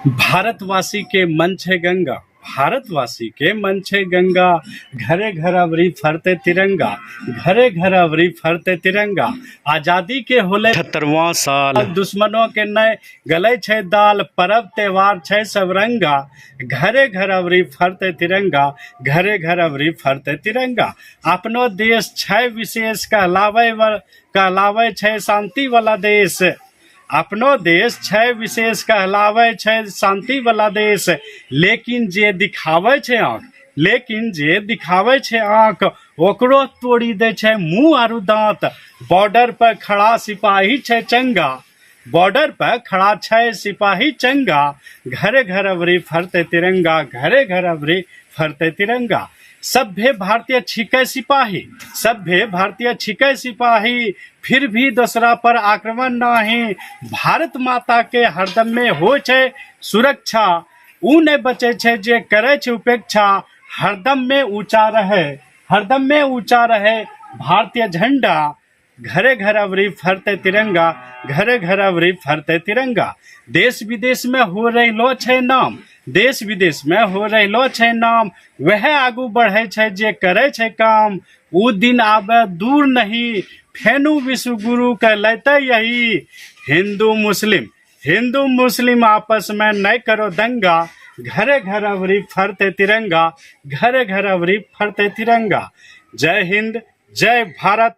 भारतवासी के मन छे गंगा, भारतवासी के मन छे गंगा। घरे घर अवरी फरते तिरंगा, घरे घर अवरी फरते तिरंगा। आजादी के होले 78वां साल, दुश्मनों के नए गले छे दाल। परब त्योहार छे सब रंगा, घरे घर अवरी फरते तिरंगा, घरे घर अवरी फरते तिरंगा। अपनो देश छे विशेष कहलावे छे शांति वाला देश। अपनो देश छे विशेष कहलावे छे शांति वाला देश। लेकिन जे दिखावे छे आंख ओकरो तोड़ी दे छे मुंह आरु दांत। बॉर्डर पर खड़ा सिपाही छे चंगा, बॉर्डर पर खड़ा छे सिपाही चंगा। घरे घर अवरी फरते तिरंगा, घरे घर अवरी फरते तिरंगा। सभ्य भारतीय छिके सिपाही, सभ्य भारतीय छिके सिपाही। फिर भी दूसरा पर आक्रमण नहीं। भारत माता के हरदम में हो छे सुरक्षा। ऊ ने बचे छे जे करे छे उपेक्षा। हरदम में ऊंचा रहे, हरदम में ऊंचा रहे भारतीय झंडा। घरे घर अवरी फरते तिरंगा, घरे घर अवरी फरते तिरंगा। देश विदेश में हो रहलो छे नाम, देश विदेश में हो रहलो छे नाम। वह आगू बढ़े छे जे करे छे काम। ऊ दिन आवे दूर नहीं, फेनु विश्व गुरु कहलाते यही। हिंदू मुस्लिम आपस में नहीं करो दंगा। घरे घर अवरी फरते तिरंगा, घरे घर अवरी फरते तिरंगा। जय हिंद, जय भारत।